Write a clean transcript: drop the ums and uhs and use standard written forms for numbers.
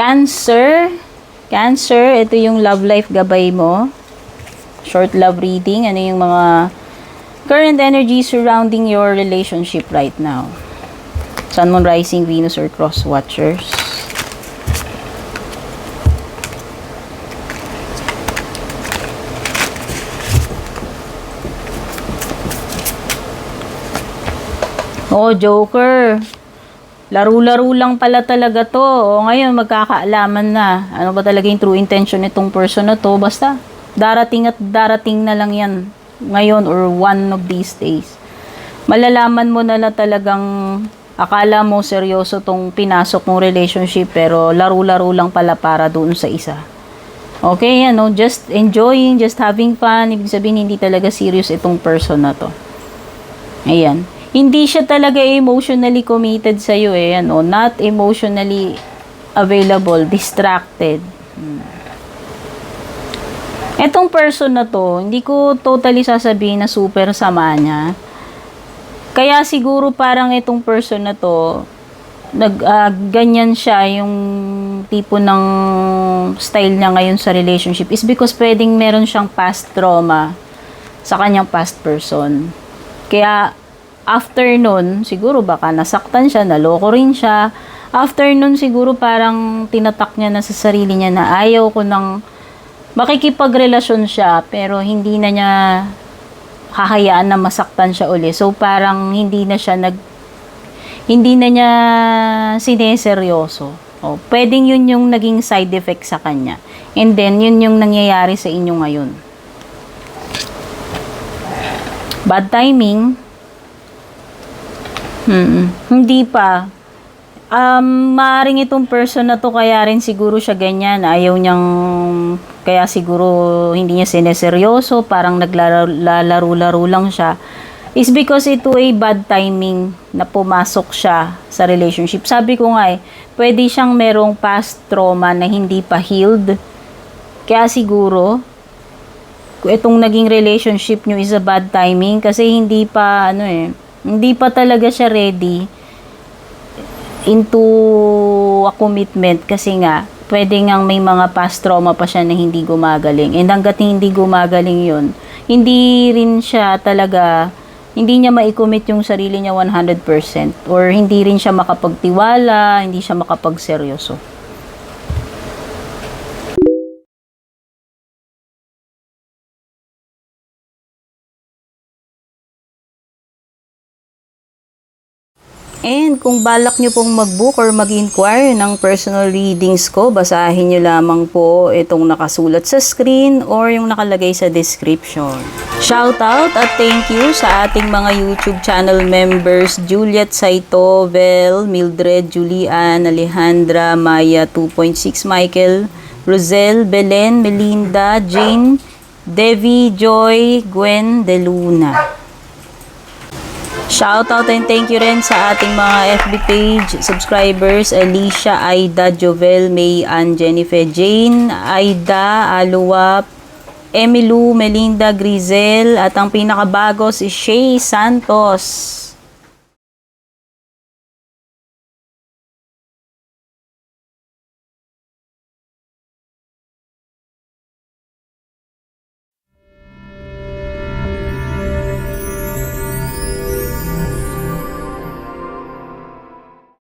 Cancer. Cancer, ito yung love life gabay mo. Short love reading. Ano yung mga current energy surrounding your relationship right now? Sun, Moon, Rising, Venus, or Cross Watchers. Oh, Joker. Laro-laro lang pala talaga to. O ngayon, magkakaalaman na. Ano ba talaga yung true intention nitong person na to? Basta, darating at darating na lang yan. Ngayon or one of these days. Malalaman mo na talagang akala mo seryoso tong pinasok mong relationship pero laro-laro lang pala para doon sa isa. Okay, ano, just enjoying, just having fun. Ibig sabihin, hindi talaga serious itong person na to. Ayan. Hindi siya talaga emotionally committed sa'yo eh. Ano, not emotionally available, distracted. Etong person na to, hindi ko totally sasabihin na super sama niya. Kaya siguro parang itong person na to, ganyan siya yung tipo ng style niya ngayon sa relationship is because pwedeng meron siyang past trauma sa kanyang past person. Kaya after nun, siguro baka nasaktan siya, naloko rin siya. After nun, siguro parang tinatak niya na sa sarili niya na ayaw ko nang makikipagrelasyon siya, pero hindi na niya hahayaan na masaktan siya uli. So, parang hindi na niya sineseryoso. O, pwedeng yun yung naging side effect sa kanya. And then, yun yung nangyayari sa inyo ngayon. Bad timing. Hindi pa. Maaring itong person na to kaya rin siguro siya ganyan. Ayaw niyang, kaya siguro hindi niya sineseryoso, parang naglalaro-laro lang siya. Is because ito ay bad timing na pumasok siya sa relationship. Sabi ko nga pwede siyang merong past trauma na hindi pa healed. Kaya siguro, itong naging relationship nyo is a bad timing kasi hindi pa, hindi pa talaga siya ready into a commitment kasi nga, pwede ngang may mga past trauma pa siya na hindi gumagaling. And hanggat hindi gumagaling yun, hindi niya mai-commit yung sarili niya 100% or hindi rin siya makapagtiwala, hindi siya makapagseryoso. And kung balak nyo pong mag-book or mag-inquire ng personal readings ko, basahin nyo lamang po itong nakasulat sa screen or yung nakalagay sa description. Shoutout at thank you sa ating mga YouTube channel members, Juliet Saito, Vel, Mildred, Julian, Alejandra, Maya 2.6, Michael, Rosel, Belen, Melinda, Jane, Devi, Joy, Gwen, De Luna. Shoutout and thank you rin sa ating mga FB page subscribers, Alicia, Aida, Jovel, May, Ann, Jennifer, Jane, Aida, Aluwap, Emilu, Melinda, Grizel, at ang pinakabago si Shay Santos.